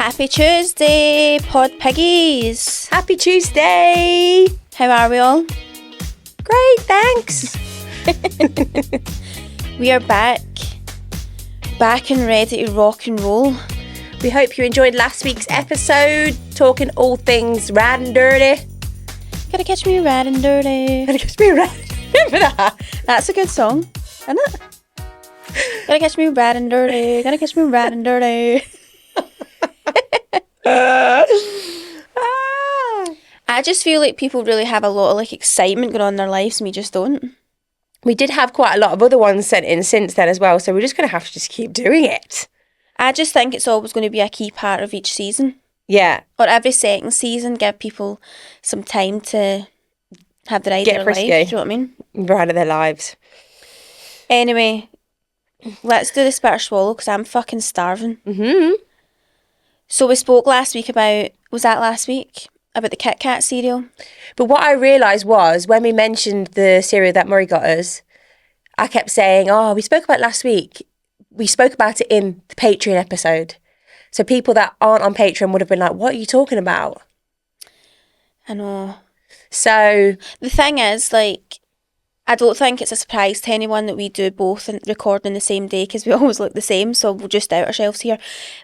Happy Tuesday, Pod Piggies. Happy Tuesday. How are we all? Great, thanks. We are back and ready to rock and roll. We hope you enjoyed last week's episode, talking all things rad and dirty. Gotta catch me rad and dirty. Gotta catch me rad. Remember that? That's a good song, isn't it? Gotta catch me rad and dirty. Gotta catch me rad and dirty. I just feel like people really have a lot of excitement going on in their lives and we just don't. We did have quite a lot of other ones sent in since then as well, so we're just going to have to just keep doing it. I just think it's always going to be a key part of each season. Yeah. Or every second season, give people some time to have the ride of their life. Do you know what I mean? Ride of their lives. Anyway, let's do the spit or swallow because I'm fucking starving. Mm-hmm. So we spoke last week about, was that last week? About the Kit Kat cereal. But what I realised was when we mentioned the cereal that Murray got us, I kept saying, we spoke about it last week. We spoke about it in the Patreon episode. So people that aren't on Patreon would have been like, what are you talking about? I know. So the thing is, I don't think it's a surprise to anyone that we do both and recording the same day because we always look the same. So we'll just out ourselves here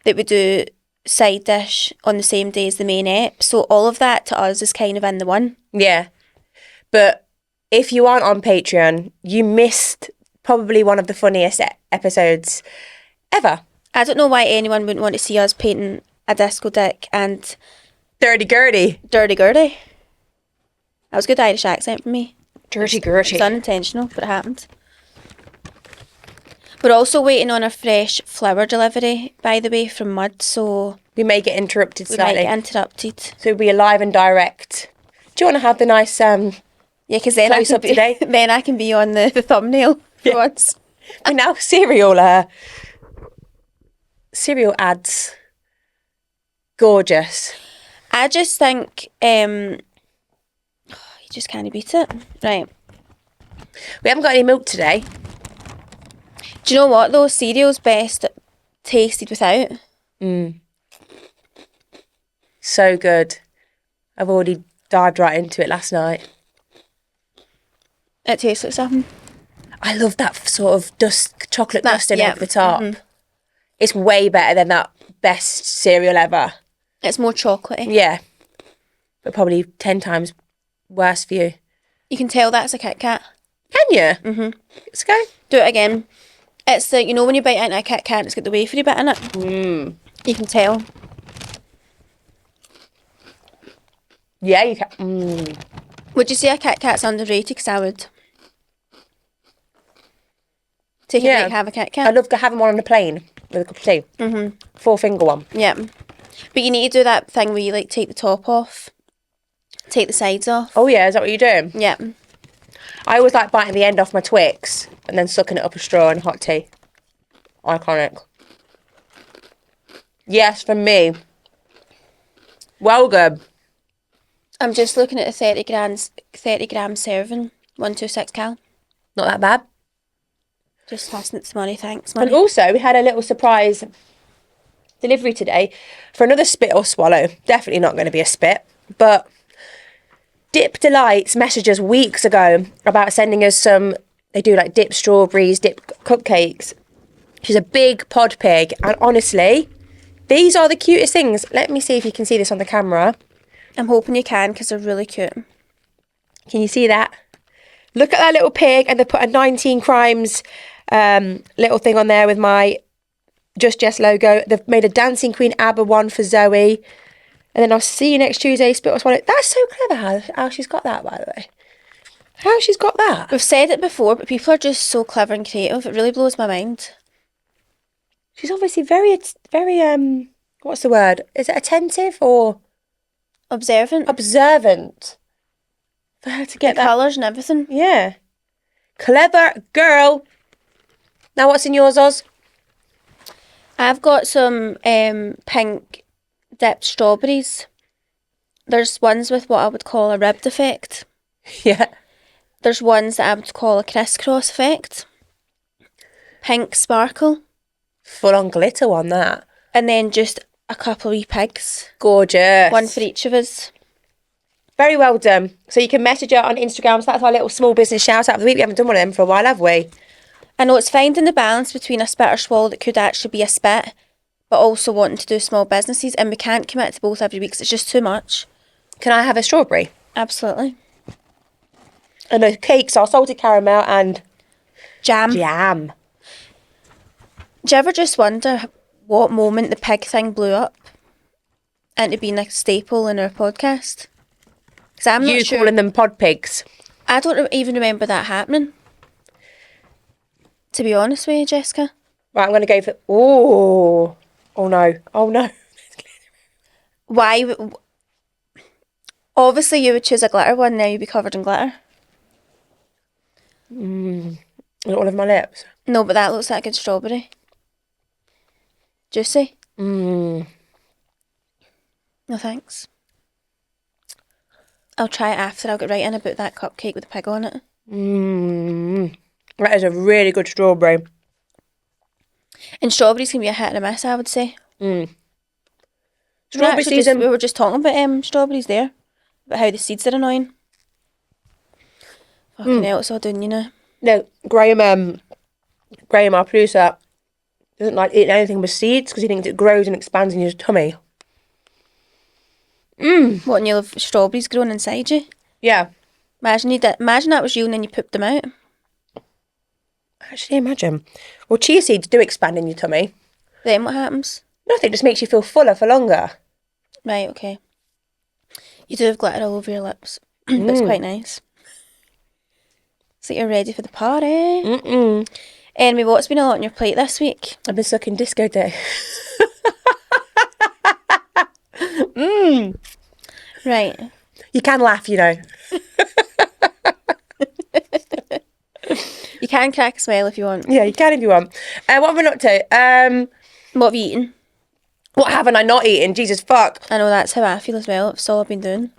that we do side dish on the same day as the main ep. So all of that to us is kind of in the one. Yeah. But if you aren't on Patreon, you missed probably one of the funniest episodes ever. I don't know why anyone wouldn't want to see us painting a disco dick and Dirty Gertie. Dirty Gertie. That was a good Irish accent for me. Dirty Gertie. It's unintentional, but it happened. We're also waiting on a fresh flower delivery, by the way, from Mud, so we may get interrupted slightly. We might get interrupted. So we'll be live and direct. Do you want to have the nice yeah, because then close up today? Then I can be on the thumbnail for once. And now cereal ads. Gorgeous. I just think you just can't beat it. Right. We haven't got any milk today. Do you know what though? Cereal's best tasted without. So good. I've already dived right into it last night. It tastes like something. I love that sort of chocolate dusting over the top. Mm-hmm. It's way better than that best cereal ever. It's more chocolatey. Yeah. But probably 10 times worse for you. You can tell that's a Kit Kat. Can you? Mm-hmm. Let's go. Do it again. It's when you bite into a Kit Kat, it's got the wafery bit in it. You can tell. Yeah, you can. Would you say a Kit Kat's underrated? Because I would. Take a break, have a Kit Kat. I love having one on the plane with a cup of tea. 4-finger one. Yeah. But you need to do that thing where you take the top off. Take the sides off. Oh yeah, is that what you're doing? Yeah. I always like biting the end off my Twix and then sucking it up a straw in hot tea. Iconic. Yes, from me. Well good. I'm just looking at a 30 gram serving. 126 cal. Not that bad. Just passing it to money, thanks, money. And also, we had a little surprise delivery today for another spit or swallow. Definitely not going to be a spit, but Dip Delights messaged us weeks ago about sending us they do dip strawberries, dip cupcakes. She's a big pod pig, and honestly, these are the cutest things. Let me see if you can see this on the camera. I'm hoping you can because they're really cute. Can you see that? Look at that little pig, and they put a 19 Crimes little thing on there with my Just Jess logo. They've made a Dancing Queen ABBA one for Zoe. And then I'll see you next Tuesday, spit or swallow. That's so clever how she's got that, by the way. How she's got that. We've said it before, but people are just so clever and creative. It really blows my mind. She's obviously very, what's the word? Is it attentive or? Observant. Observant. For her to get the colours and everything. Yeah. Clever girl. Now what's in yours, Oz? I've got some pink dipped strawberries. There's ones with what I would call a ribbed effect. Yeah. There's ones that I would call a crisscross effect. Pink sparkle. Full on glitter on that. And then just a couple of wee pigs. Gorgeous. One for each of us. Very well done. So you can message her on Instagram. So that's our little small business shout out of the week. We haven't done one of them for a while, have we? I know it's finding the balance between a spit or swallow that could actually be a spit, but also wanting to do small businesses, and we can't commit to both every week because it's just too much. Can I have a strawberry? Absolutely. And the cakes are salted caramel and Jam. jam. Do you ever just wonder what moment the pig thing blew up into being a staple in our podcast? Because I'm You not sure. calling them pod pigs? I don't even remember that happening. To be honest with you, Jessica. Right, I'm going to go for... Oh. Oh, no. Oh, no. Why? Obviously, you would choose a glitter one, now you'd be covered in glitter. All of my lips. No, but that looks like a good strawberry. Juicy. No thanks. I'll try it after. I'll get right in about that cupcake with the pig on it. That is a really good strawberry. And strawberries can be a hit and a miss, I would say. Strawberry season. We were just talking about strawberries there. About how the seeds are annoying. Fucking hell, it's all done, you know. No, Graham, our producer, doesn't like eating anything with seeds because he thinks it grows and expands in your tummy. What, and you'll have strawberries growing inside you? Yeah. Imagine that was you and then you pooped them out. Actually, imagine. Well, chia seeds do expand in your tummy. Then what happens? Nothing, just makes you feel fuller for longer. Right, okay. You do have glitter all over your lips. But it's quite nice. So you're ready for the party. Anyway, what's been a lot on your plate this week? I've been sucking disco day. Right. You can laugh, you know. You can crack a smile if you want. Yeah, you can if you want. What have I not to? What have you eaten? What haven't I not eaten? Jesus fuck. I know that's how I feel as well. It's all I've been doing.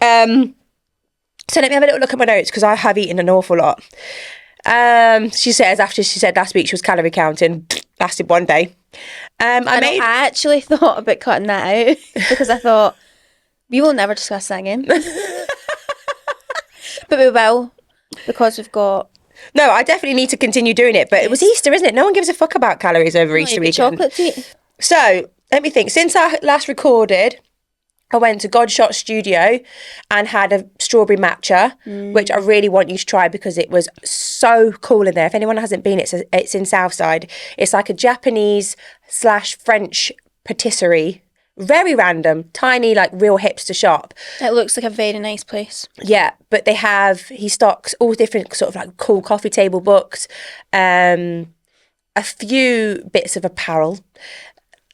So let me have a little look at my notes because I have eaten an awful lot. She says after she said last week she was calorie counting, lasted one day. I actually thought about cutting that out because I thought we will never discuss that again. But we will because we've got. No, I definitely need to continue doing it. But it was Easter, isn't it? No one gives a fuck about calories over Easter weekend. Chocolate to eat. So let me think. Since I last recorded, I went to Godshot Studio and had a strawberry matcha, which I really want you to try because it was so cool in there. If anyone hasn't been, it's in Southside. It's like a Japanese/French patisserie. Very random, tiny, like real hipster shop. It looks like a very nice place. Yeah, but he stocks all different sort of like cool coffee table books, a few bits of apparel.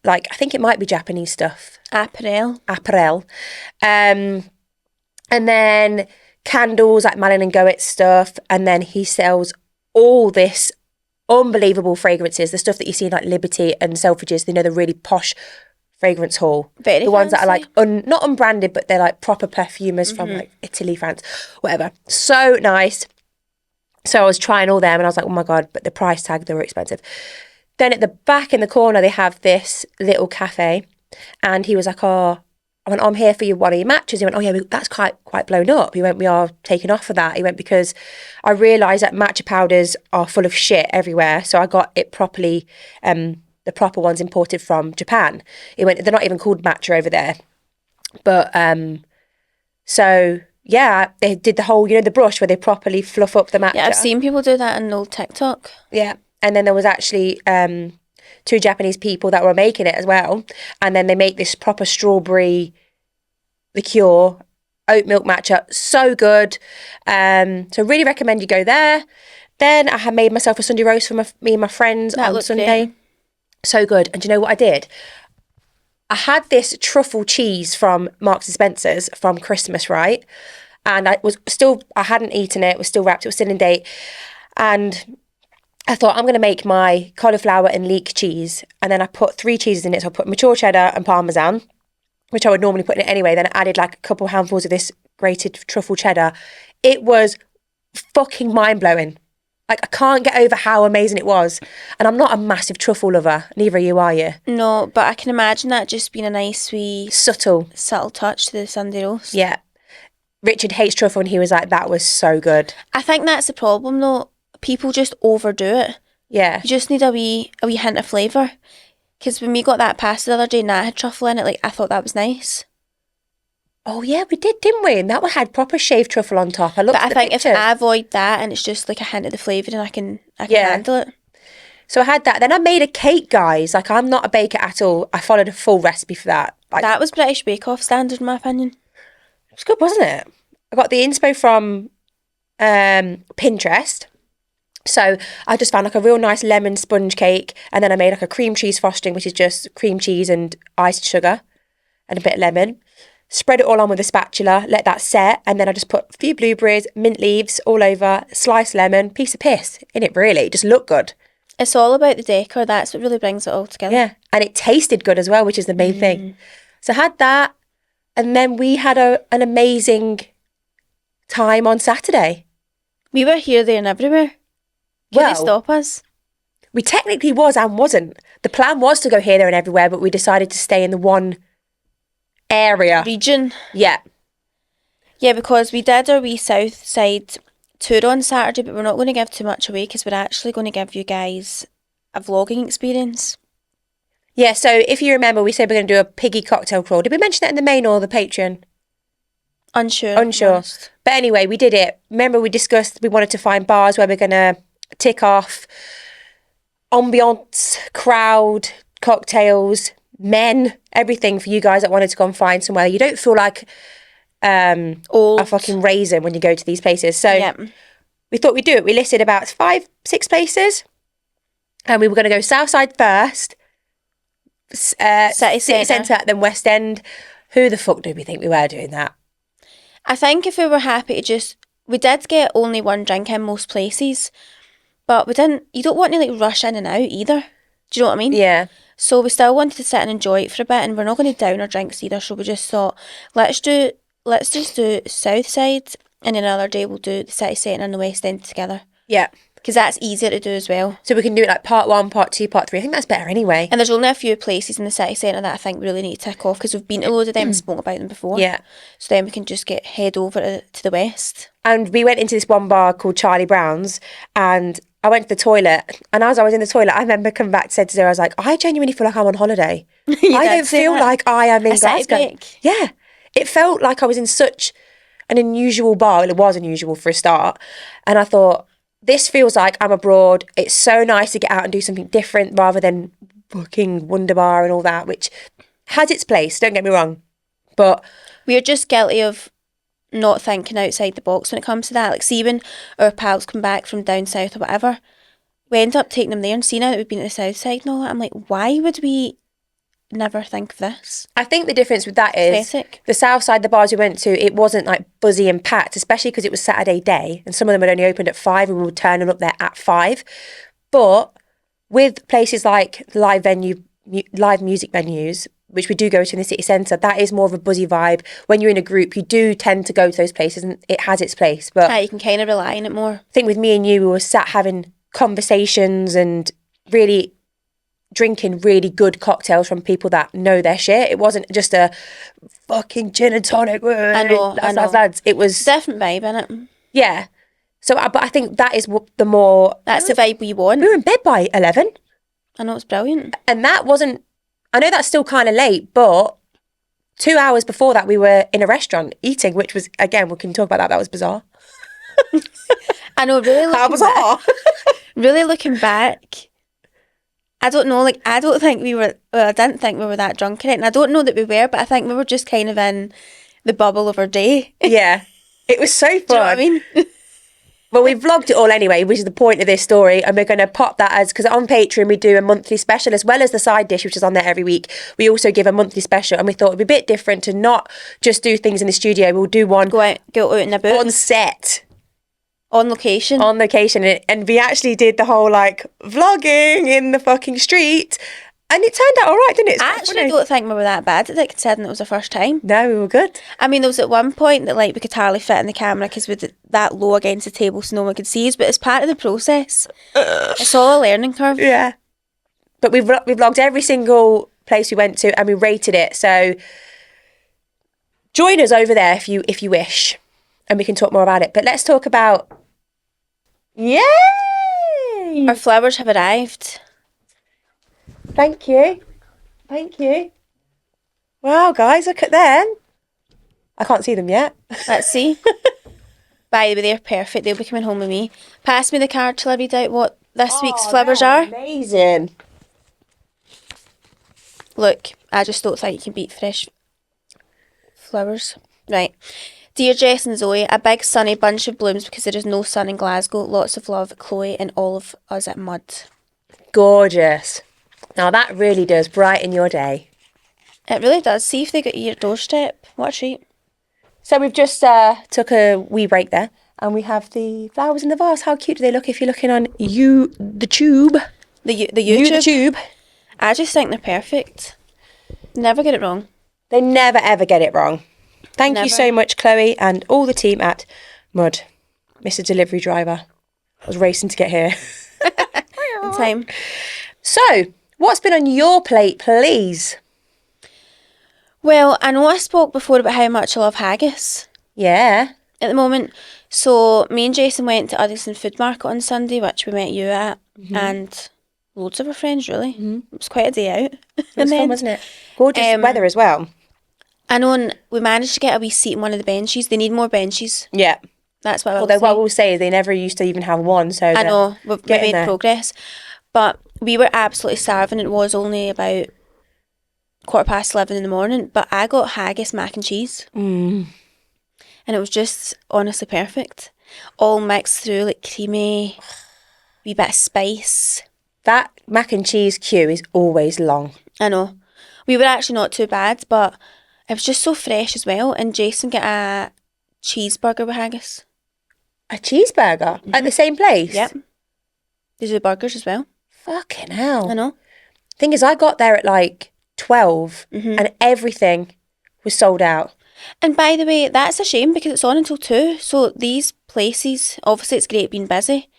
Like, I think it might be Japanese stuff. Apparel. And then candles, like Malin and Goetz stuff. And then he sells all this unbelievable fragrances, the stuff that you see in like Liberty and Selfridges, the really posh fragrance hall. Very the ones that are fancy. like, not unbranded, but they're like proper perfumers from like Italy, France, whatever. So nice. So I was trying all them and I was like, oh my God, but the price tag, they were expensive. Then at the back in the corner, they have this little cafe. And he was like, oh, I went, I'm here for one of your matches. He went, oh yeah, that's quite blown up. He went, we are taking off for that. He went, because I realised that matcha powders are full of shit everywhere. So I got it properly, the proper ones imported from Japan. He went, they're not even called matcha over there. But, so yeah, they did the whole, the brush where they properly fluff up the matcha. Yeah, I've seen people do that on old TikTok. Yeah. And then there was actually two Japanese people that were making it as well. And then they make this proper strawberry liqueur, oat milk matcha. So good. So really recommend you go there. Then I had made myself a Sunday roast for me and my friends on Sunday. Great. So good. And do you know what I did? I had this truffle cheese from Marks and Spencer's from Christmas, right? And I hadn't eaten it. It was still wrapped. It was still in date. And I thought, I'm going to make my cauliflower and leek cheese. And then I put 3 cheeses in it. So I put mature cheddar and Parmesan, which I would normally put in it anyway. Then I added like a couple handfuls of this grated truffle cheddar. It was fucking mind-blowing. Like, I can't get over how amazing it was. And I'm not a massive truffle lover. Neither are you, are you? No, but I can imagine that just being a nice wee Subtle. touch to the Sunday roast. Yeah. Richard hates truffle and he was like, that was so good. I think that's the problem though. People just overdo it. Yeah. You just need a wee hint of flavour. Because when we got that pasta the other day and that had truffle in it, like, I thought that was nice. Oh, yeah, we did, didn't we? And that one had proper shaved truffle on top. I looked But at I the think picture. if I avoid that and it's just like a hint of the flavour, then I can Yeah. handle it. So I had that. Then I made a cake, guys. Like, I'm not a baker at all. I followed a full recipe for that. Like, That was British Bake Off standard, in my opinion. it was good, wasn't it? I got the inspo from Pinterest. So I just found like a real nice lemon sponge cake, and then I made like a cream cheese frosting, which is just cream cheese and iced sugar and a bit of lemon. Spread it all on with a spatula, let that set, and then I just put a few blueberries, mint leaves all over, sliced lemon, piece of piss in it, really. It just looked good. It's all about the decor. That's what really brings it all together. Yeah, and it tasted good as well, which is the main thing. So I had that, and then we had an amazing time on Saturday. We were here, there and everywhere. Can they Well, stop us? we technically was and wasn't. The plan was to go here, there and everywhere, but we decided to stay in the one area. Region. Yeah. Yeah, because we did our wee south side tour on Saturday, but we're not going to give too much away because we're actually going to give you guys a vlogging experience. Yeah, so if you remember, we said we're going to do a piggy cocktail crawl. Did we mention that in the main or the Patreon? Unsure. Unsure. But anyway, we did it. Remember, we discussed we wanted to find bars where we're going to tick off ambiance, crowd, cocktails, men, everything for you guys that wanted to go and find somewhere. You don't feel like Old. a fucking raisin when you go to these places. So Yep. we thought we'd do it. We listed about 5-6 places, and we were going to go Southside first, City Centre, then West End. Who the fuck do we think we were doing that? I think if we were happy to we did get only one drink in most places, but we didn't, you don't want to like rush in and out either. Do you know what I mean? Yeah. So we still wanted to sit and enjoy it for a bit, and we're not going to down our drinks either. So we just thought, let's just do South Side, and then another day we'll do the City Centre and the West End together. Yeah. Because that's easier to do as well. So we can do it like part 1, part 2, part 3. I think that's better anyway. And there's only a few places in the city centre that I think we really need to tick off because we've been to loads of them and spoke about them before. Yeah. So then we can just head over to the west. And we went into this one bar called Charlie Brown's, and I went to the toilet, and as I was in the toilet, I remember coming back to say to Zara, I was like, I genuinely feel like I'm on holiday. I don't feel like I am in A city Glasgow. break. Yeah. It felt like I was in such an unusual bar. Well, it was unusual for a start. And I thought, this feels like I'm abroad. It's so nice to get out and do something different rather than fucking Wonder Bar and all that, which has its place, don't get me wrong. But We're just guilty of not thinking outside the box when it comes to that. Like, see, when our pals come back from down south or whatever, we end up taking them there and seeing now that we've been at the south side and all that. I'm like, why would we never think of this? I think the difference with that is Aesthetic. the south side, the bars we went to, it wasn't like buzzy and packed, especially because it was Saturday day and some of them had only opened at 5 and we were turning up there at 5. But with places like live music venues, which we do go to in the city centre, that is more of a buzzy vibe. When you're in a group, you do tend to go to those places and it has its place. But You can kind of rely on it more. I think with me and you, we were sat having conversations and really drinking really good cocktails from people that know their shit. It wasn't just a fucking gin and tonic. I know. Lads. It was Different vibe, innit? yeah. So, but I think that is what the more. That's the vibe we want. We were in bed by 11, I know, it's brilliant. and that wasn't. I know that's still kind of late, but 2 hours before that, we were in a restaurant eating, which was again we can talk about that. That was bizarre. I know, really really looking back, I don't know, like, I don't think we were, well, I didn't think we were that drunk in it, and I don't know that we were, but I think we were just kind of in the bubble of our day. Yeah, it was so fun. Do you know what I mean? Well, we vlogged it all anyway, which is the point of this story, and we're going to pop that as, because on Patreon we do a monthly special as well as the side dish, which is on there every week. We also give a monthly special, and we thought it'd be a bit different to not just do things in the studio. We'll do one Go out and about. on set, On location. on location, and we actually did the whole like vlogging in the fucking street, And it turned out all right, didn't it? It's I quite actually funny. don't think we were that bad at it, considering it was our first time. No, we were good. I mean, there was at one point that like we could hardly fit in the camera because we did that low against the table so no one could see us, but it's part of the process. It's all a learning curve. Yeah. But we vlogged every single place we went to and we rated it. So join us over there if you wish, and we can talk more about it. But let's talk about... Yay! Our flowers have arrived. Thank you. Thank you. Wow, guys, look at them. I can't see them yet. Let's see. By the way, they're perfect. They'll be coming home with me. Pass me the card till I read out what this week's flowers are. Amazing. Look, I just don't think you can beat fresh flowers. Right. Dear Jess and Zoe, a big sunny bunch of blooms because there is no sun in Glasgow. Lots of love, Chloe and all of us at Mud. Gorgeous. Now that really does brighten your day. It really does. See if they got your doorstep. What a treat. So we've just took a wee break there, and we have the flowers in the vase. How cute do they look if you're looking on the tube? The You YouTube. the tube. I just think they're perfect. Never get it wrong. They never ever get it wrong. Thank you Never. so much, Chloe, and all the team at Mud. Mr. Delivery Driver. I was racing to get here. In time. So, what's been on your plate, please? Well, I know I spoke before about how much I love haggis Yeah. at the moment. So me and Jason went to Uddingston Food Market on Sunday, which we met you at, and loads of our friends, really. It was quite a day out. It was fun, wasn't it? Gorgeous weather as well. I know, and we managed to get a wee seat in one of the benches. They need more benches. Yeah. That's what I will Although say. what we'll say is they never used to even have one, so I know, we getting made there. progress. But we were absolutely starving. It was only about 11:15 in the morning, but I got haggis mac and cheese. And it was just honestly perfect. All mixed through, like creamy, wee bit of spice. That mac and cheese queue is always long. I know. We were actually not too bad, but it was just so fresh as well. And Jason got a cheeseburger with haggis. A cheeseburger at the same place? Yep. They do burgers as well. Fucking hell. I know. Thing is, I got there at like 12 and everything was sold out. And by the way, that's a shame because it's on until 2. So these places, obviously it's great being busy.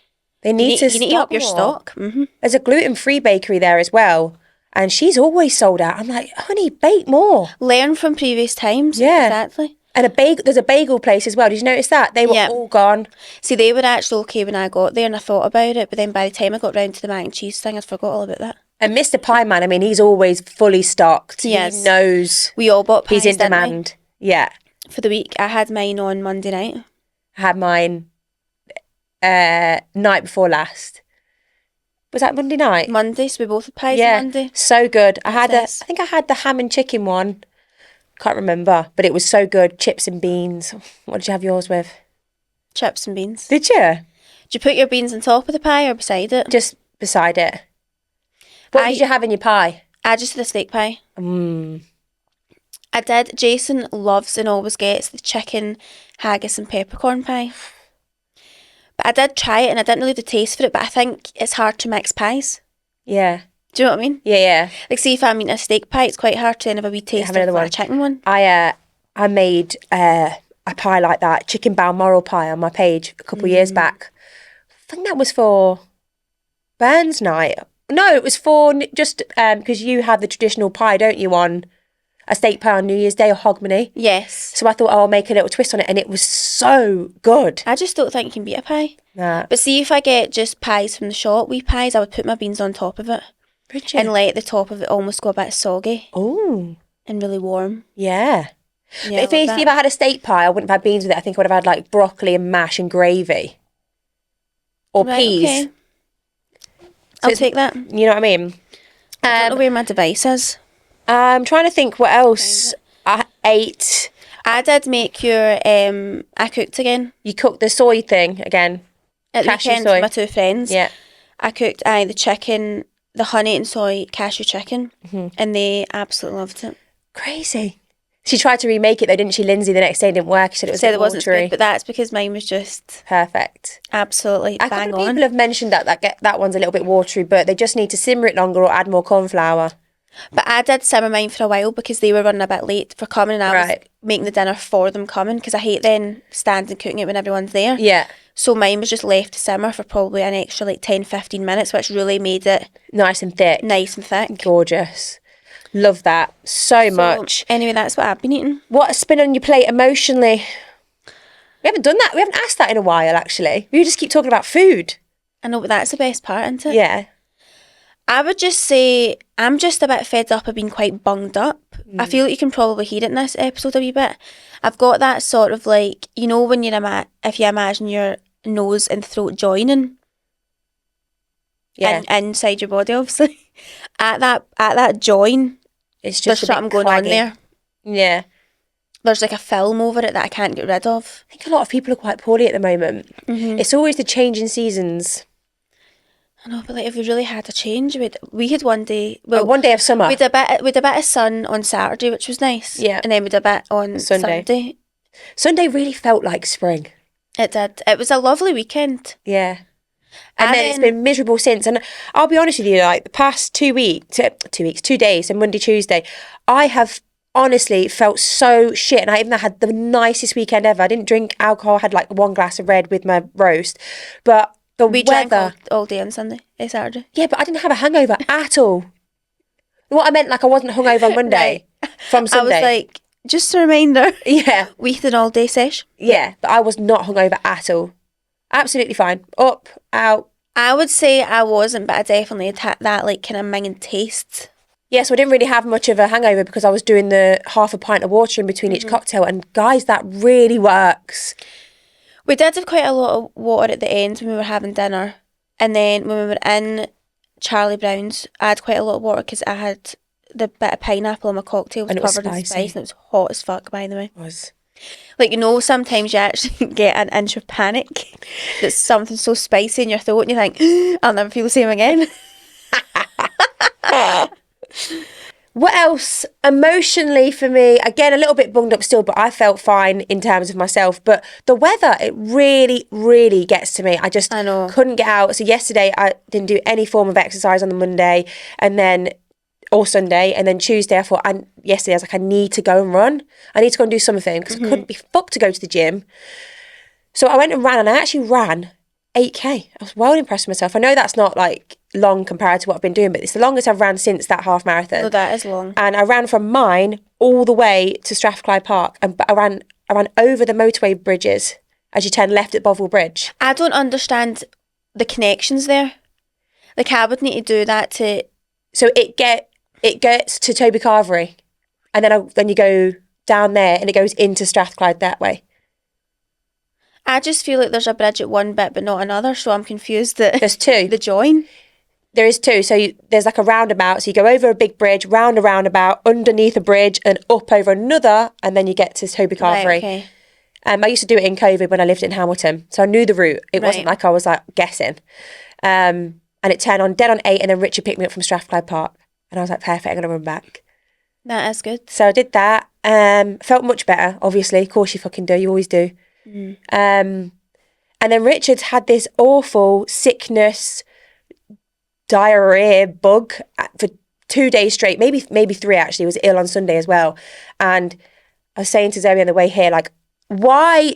They need to You need to up your more. stock. There's a gluten-free bakery there as well, and she's always sold out. I'm like, honey, bake more. Learn from previous times. Yeah. Exactly. And there's a bagel place as well. Did you notice that? They were Yeah. all gone. See, they were actually okay when I got there and I thought about it, but then by the time I got round to the mac and cheese thing, I'd forgot all about that. And Mr. Pie Man, I mean, he's always fully stocked. Yes. He knows We all bought pies, he's in didn't we, demand. Yeah. for the week. I had mine on Monday night. I had mine night before last. Was that Monday night? Monday, so we both had pies Yeah, on Monday. so good. I Yes. think I had the ham and chicken one. Can't remember, but it was so good. Chips and beans. What did you have yours with? Chips and beans. Did you? Did you put your beans on top of the pie or beside it? Just beside it. What did you have in your pie? I just did a steak pie. I did. Jason loves and always gets the chicken, haggis and peppercorn pie. But I did try it and I didn't really have the taste for it, but I think it's hard to mix pies. Yeah. Do you know what I mean? Yeah. Like, see, if I'm eating a steak pie, it's quite hard to then have a wee taste have of another like one. a chicken one. I made a pie like that, chicken balmoral pie on my page a couple of years back. I think that was for Burns night. No, it was for just because you have the traditional pie, don't you, on a steak pie on New Year's Day or hogmanay. Yes. So I thought, oh, I'll make a little twist on it, and it was so good. I just don't think you can beat a pie. Nah. But see, if I get just pies from the shop, wee pies, I would put my beans on top of it and let the top of it almost go a bit soggy Oh, and really warm. yeah. Yeah, But if I had a steak pie, I wouldn't have had beans with it. I think I would have had like broccoli and mash and gravy. Or Right, peas. okay. I'll it's- take that. You know what I mean? I don't know where my device is. I'm trying to think what else I ate. I did make your, I cooked again You cooked the soy thing again. at the Cashew weekend soy. for my 2 friends. Yeah. I cooked the chicken, the honey and soy cashew chicken, and they absolutely loved it. Crazy. She tried to remake it though, didn't she, Lindsay? The next day didn't work. She said it was a Said bit it wasn't as watery. good, but that's because mine was just Perfect. absolutely A bang couple of on. people have mentioned that one's a little bit watery, but they just need to simmer it longer or add more corn flour. But I did simmer mine for a while because they were running a bit late for coming, and I was Right. making the dinner for them coming because I hate then standing cooking it when everyone's there. Yeah. So mine was just left to simmer for probably an extra like 10-15 minutes, which really made it Nice and thick. nice and thick. Gorgeous. Love that so much. Anyway, that's what I've been eating. What's been on your plate emotionally? We haven't done that. We haven't asked that in a while, actually. We just keep talking about food. I know, but that's the best part, isn't it? Yeah. I would just say I'm just a bit fed up of being quite bunged up. I feel like you can probably hear it in this episode a wee bit. I've got that sort of like, you know, when if you imagine your nose and throat joining, Yeah. inside your body, obviously. At that join, It's there's just a bit something going craggy. on there. Yeah. There's like a film over it that I can't get rid of. I think a lot of people are quite poorly at the moment. Mm-hmm. It's always the change in seasons. I know, but like if we really had a change, we had one day. Well, One day of summer. we'd a bit of sun on Saturday, which was nice. Yeah. And then we'd a bit on Sunday. Sunday. Sunday really felt like spring. It did. It was a lovely weekend. Yeah. And And then it's then- been miserable since. And I'll be honest with you, like the past 2 days, and Monday, Tuesday, I have honestly felt so shit. And I even had the nicest weekend ever. I didn't drink alcohol. I had like one glass of red with my roast. But the We drank weather... all day on Sunday, Saturday. Yeah, but I didn't have a hangover at all. What I meant, like I wasn't hungover on Monday from Sunday. I was like, just a reminder, yeah, we had an all day sesh. yeah, but I was not hungover at all. Absolutely fine. Up, out. I would say I wasn't, but I definitely had that like kind of minging taste. Yeah, so I didn't really have much of a hangover because I was doing the half a pint of water in between each cocktail. And guys, that really works. We did have quite a lot of water at the end when we were having dinner. And then when we were in Charlie Brown's, I had quite a lot of water because I had the bit of pineapple in my cocktail. And it was covered in spicy. spice and it was hot as fuck, by the way. It was. Like, you know, sometimes you actually get an inch of panic that something's so spicy in your throat and you think, I'll never feel the same again. What else emotionally for me? Again, a little bit bunged up still, but I felt fine in terms of myself. But the weather, it really, really gets to me. I know. couldn't get out. So yesterday I didn't do any form of exercise on the Monday or Sunday. And then Tuesday yesterday I was like, I need to go and run. I need to go and do something because I couldn't be fucked to go to the gym. So I went and ran, and I actually ran 8K. I was well impressed with myself. I know that's not like long compared to what I've been doing, but it's the longest I've ran since that half marathon. No, that is long. And I ran from mine all the way to Strathclyde Park, and I ran over the motorway bridges as you turn left at Bovril Bridge. I don't understand the connections there. Like, I would need to do that to... So it gets to Toby Carvery, and then you go down there, and it goes into Strathclyde that way. I just feel like there's a bridge at one bit but not another, so I'm confused that... There's two. The join. There is two. So there's like a roundabout. So you go over a big bridge, round a roundabout, underneath a bridge, and up over another, and then you get to Toby Carvery. Right, okay. I used to do it in COVID when I lived in Hamilton, so I knew the route. It wasn't Right. like I was like guessing. And it turned on dead on 8, and then Richard picked me up from Strathclyde Park, and I was like, perfect, I'm gonna run back. That is good. So I did that. Felt much better, obviously. Of course you fucking do. You always do. And then Richard's had this awful sickness, diarrhea bug for 2 days straight, maybe 3 actually. He was ill on Sunday as well. And I was saying to Zoe on the way here, like, why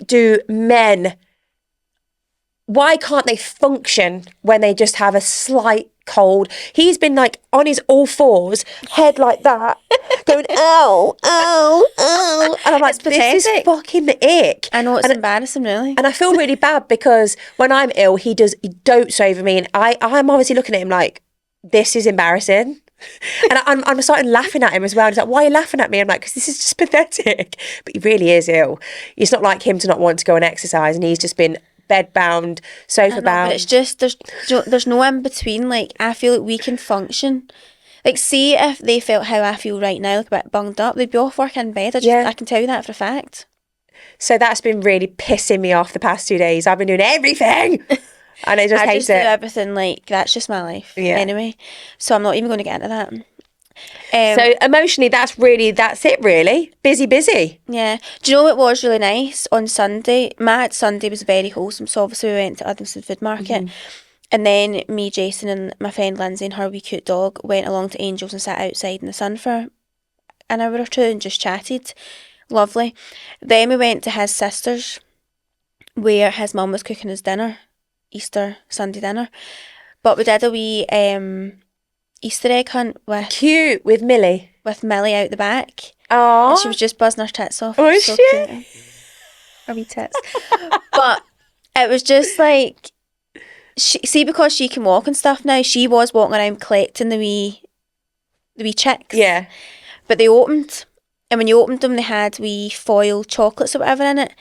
can't they function when they just have a slight cold? He's been like on his all fours, head like that, going, ow, ow, ow. And I'm like, It's this is pathetic. fucking the ick. I know, it's embarrassing, really. And I feel really bad because when I'm ill, he dotes over me, and I'm obviously looking at him like, this is embarrassing. And I'm starting laughing at him as well. And he's like, why are you laughing at me? I'm like, because this is just pathetic. But he really is ill. It's not like him to not want to go and exercise, and he's just been bed bound, sofa bound. But it's just, there's no in between. Like, I feel like we can function. Like, see if they felt how I feel right now, like a bit bunged up, they'd be off work in bed. I can tell you that for a fact. So that's been really pissing me off the past 2 days. I've been doing everything. And I just hate do it. everything like that's just my life. Yeah. Anyway, so I'm not even going to get into that. So emotionally, that's it really. Busy. Yeah. Do you know what was really nice on Sunday? Matt's Sunday was very wholesome. So obviously we went to Uddingston Food Market. And then me, Jason and my friend Lindsay and her wee cute dog went along to Angels and sat outside in the sun for an hour or two and just chatted. Lovely. Then we went to his sister's where his mum was cooking his dinner. Easter Sunday dinner. But we did a wee Easter egg hunt Cute with Millie. with Millie out the back. Aww. And she was just buzzing her tits off. Was so she? cute. Her wee tits. But it was just like, because she can walk and stuff now, she was walking around collecting the wee chicks. Yeah. But they opened. And when you opened them, they had wee foil chocolates or whatever in it.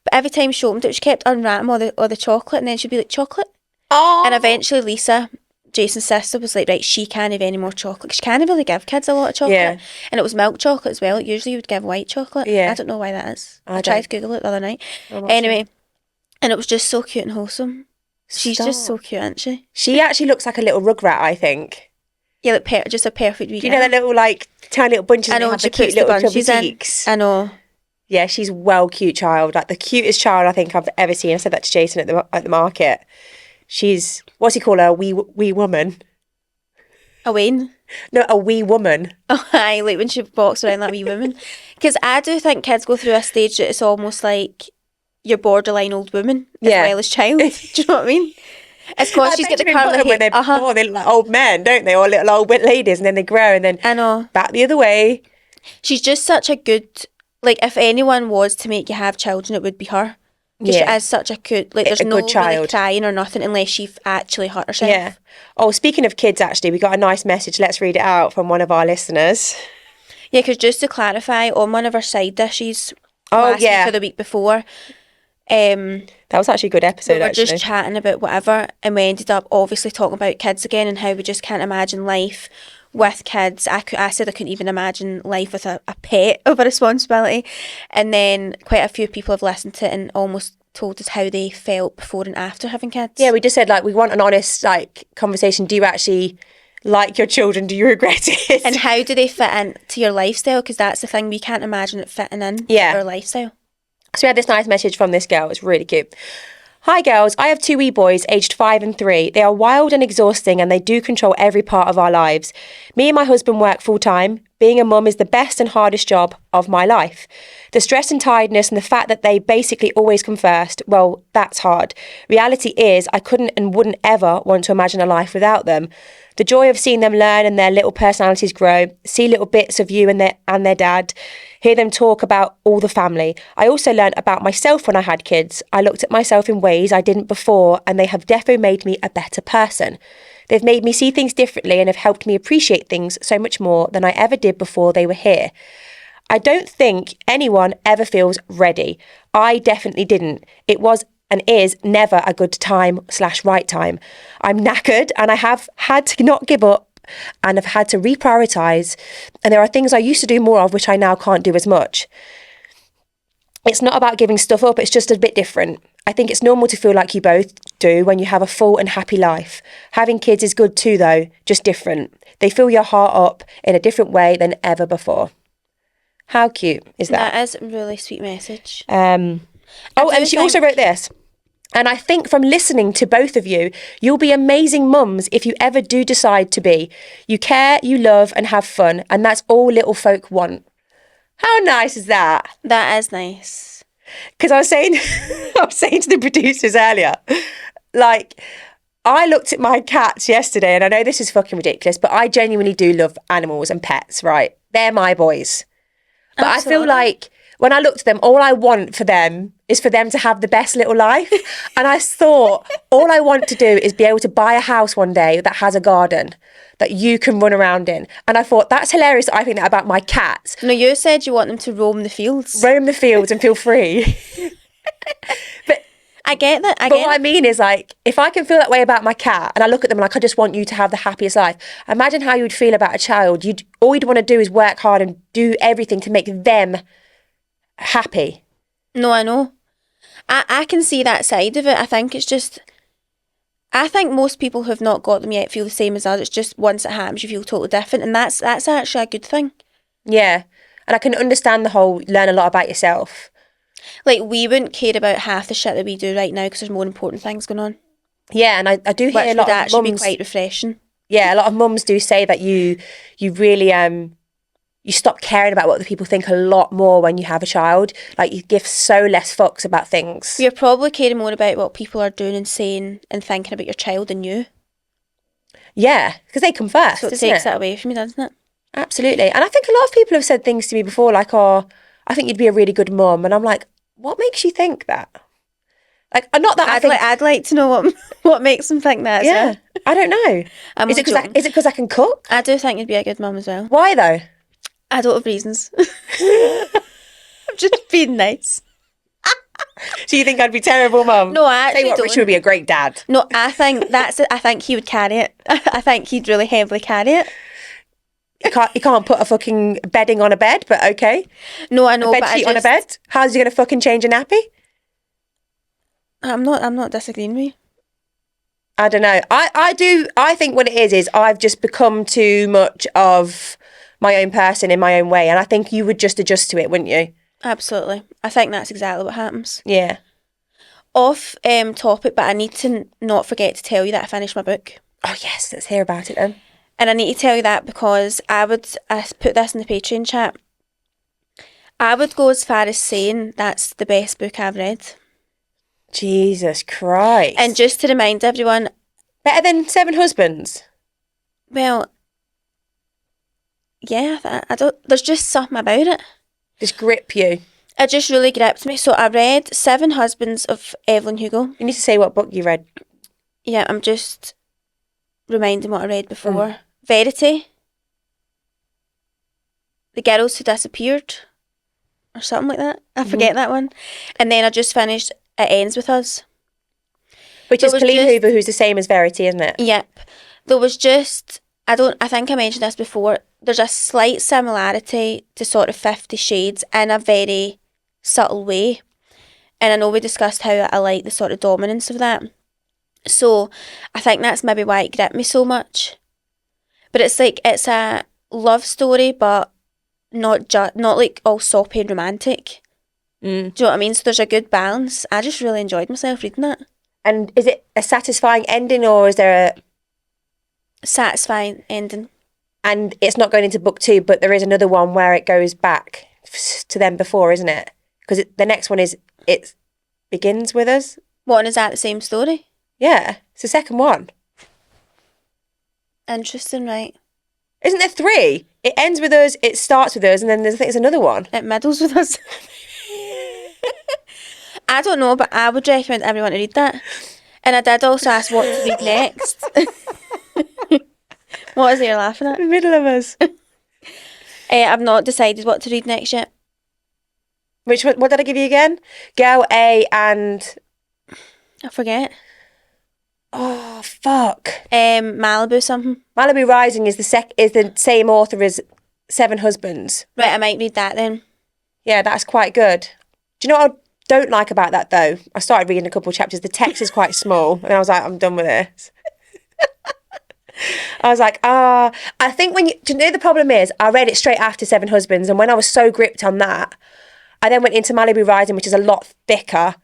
But every time she opened it, she kept unwrapping all the chocolate, and then she'd be like, chocolate? Oh. And eventually Lisa, Jason's sister, was like, right, she can't have any more chocolate. She can't really give kids a lot of chocolate. Yeah. And it was milk chocolate as well. Like, usually you would give white chocolate. Yeah. I don't know why that is. I don't. tried to Google it the other night. Anyway, and it was just so cute and wholesome. She's just so cute, isn't she? She actually looks like a little rugrat, I think. Yeah, like just a perfect wee Do you know the little, like, tiny little bunches I know, and they she have the cute puts the little chubby bunches in. cheeks? I know. Yeah, she's well cute child. Like, the cutest child I think I've ever seen. I said that to Jason at the market. She's, what's he call her? A wee woman. A Wayne? No, a wee woman. Oh, aye, like when she walks around like wee woman. Because I do think kids go through a stage that it's almost like you're borderline old woman as well as child. Do you know what I mean? It's because she's got the curly hair. When they're born, they look like old men, don't they? Or little old ladies, and then they grow, and then I know. Back the other way. She's just such a good, like, if anyone was to make you have children, it would be her. Because she is such a good, like, there's no really crying or nothing unless she actually hurt herself. Yeah. Oh, speaking of kids, actually, we got a nice message. Let's read it out from one of our listeners. Yeah, because just to clarify, on one of our side dishes last week or the week before, that was actually a good episode, we were just chatting about whatever, and we ended up obviously talking about kids again and how we just can't imagine life with kids. I said I couldn't even imagine life with a pet of a responsibility. And then quite a few people have listened to it and almost told us how they felt before and after having kids. Yeah, we just said, like, we want an honest, like, conversation. Do you actually like your children? Do you regret it? And how do they fit into your lifestyle? Because that's the thing, we can't imagine it fitting in our lifestyle. So we had this nice message from this girl. It's really cute. Hi girls, I have 2 wee boys aged 5 and 3. They are wild and exhausting and they do control every part of our lives. Me and my husband work full time. Being a mum is the best and hardest job of my life. The stress and tiredness and the fact that they basically always come first, well, that's hard. Reality is I couldn't and wouldn't ever want to imagine a life without them. The joy of seeing them learn and their little personalities grow, see little bits of you and their dad, hear them talk about all the family. I also learnt about myself when I had kids. I looked at myself in ways I didn't before, and they have defo made me a better person. They've made me see things differently and have helped me appreciate things so much more than I ever did before they were here. I don't think anyone ever feels ready. I definitely didn't. It was and is never a good time/right time. I'm knackered and I have had to not give up and have had to reprioritise, and there are things I used to do more of which I now can't do as much. It's not about giving stuff up, it's just a bit different. I think it's normal to feel like you both do when you have a full and happy life. Having kids is good too though, just different. They fill your heart up in a different way than ever before. How cute is that? That is a really sweet message. And she also wrote this. And I think from listening to both of you, you'll be amazing mums if you ever do decide to be. You care, you love and have fun, and that's all little folk want. How nice is that? That is nice. Because I was saying to the producers earlier, like, I looked at my cats yesterday, and I know this is fucking ridiculous, but I genuinely do love animals and pets, right? They're my boys. But absolutely. I feel like when I looked at them, all I want for them is for them to have the best little life. And I thought, all I want to do is be able to buy a house one day that has a garden that you can run around in. And I thought, that's hilarious. I think that about my cats. No, you said you want them to roam the fields. Roam the fields and feel free. But I get that. But what I mean is, like, if I can feel that way about my cat and I look at them like, I just want you to have the happiest life. Imagine how you would feel about a child. All you'd want to do is work hard and do everything to make them happy. No, I know. I can see that side of it. I think it's just, I think most people who've not got them yet feel the same as us. It's just once it happens, you feel totally different, and that's actually a good thing. Yeah. And I can understand the whole learn a lot about yourself. Like, we wouldn't care about half the shit that we do right now because there's more important things going on, Yeah, and I do hear which a lot would of actually be mums. quite refreshing. Yeah, a lot of mums do say that you really you stop caring about what the people think a lot more when you have a child. Like, you give so less fucks about things. You're probably caring more about what people are doing and saying and thinking about your child than you. Yeah, because they come first, So it isn't takes it? that away from you, doesn't it? Absolutely. And I think a lot of people have said things to me before, like, oh, I think you'd be a really good mum. And I'm like, what makes you think that? Like, not that I think. I'd like to know what makes them think that as Yeah, well. I don't know. I'm Is only it because joking. is it because I can cook? I do think you'd be a good mum as well. Why though? I don't have reasons. I'm just being nice. Do you think I'd be a terrible mum? No, I Tell you actually what, don't. Richard would be a great dad. No, I think that's it. I think he would carry it. I think he'd really heavily carry it. You can't put a fucking bedding on a bed, but okay. No, I A know, bed but sheet on a bed. How's he gonna fucking change a nappy? I'm not disagreeing with you. I don't know. I think what it is I've just become too much of my own person in my own way, and I think you would just adjust to it, wouldn't you? Absolutely. I think that's exactly what happens. Yeah. Off topic, but I need to not forget to tell you that I finished my book. Oh yes, let's hear about it then. And I need to tell you that because I put this in the Patreon chat. I would go as far as saying that's the best book I've read. Jesus Christ. And just to remind everyone, better than Seven Husbands? well, yeah, I don't. There's just something about it. Just grip you. It just really gripped me. So I read Seven Husbands of Evelyn Hugo. You need to say what book you read. Yeah, I'm just reminding what I read before. Verity. The Girls Who Disappeared. Or something like that. I forget that one. And then I just finished It Ends With Us. Which is Colleen Hoover, who's the same as Verity, isn't it? Yep. There was just, I think I mentioned this before, there's a slight similarity to sort of 50 Shades in a very subtle way. And I know we discussed how I like the sort of dominance of that. So I think that's maybe why it gripped me so much. But it's like, it's a love story, but not like all soppy and romantic. Do you know what I mean? So there's a good balance. I just really enjoyed myself reading it. And is it a satisfying ending, or is there a satisfying ending? And it's not going into book 2, but there is another one where it goes back to them before, isn't it? Because the next one is It Begins With Us. What, and is that the same story? Yeah, it's the second one. Interesting, right? Isn't there 3? It ends with us, it starts with us, and then there's another one. It middles with us. I don't know, but I would recommend everyone to read that. And I did also ask what to read next. What is it you're laughing at? The middle of us. I've not decided what to read next yet. Which one? What did I give you again? Girl A and... I forget. Oh, fuck. Malibu something. Malibu Rising is the same author as Seven Husbands. Right, I might read that then. Yeah, that's quite good. Do you know what I don't like about that, though? I started reading a couple of chapters. The text is quite small, and I was like, I'm done with this. I was like, I think do you know the problem is, I read it straight after Seven Husbands, and when I was so gripped on that, I then went into Malibu Rising, which is a lot thicker,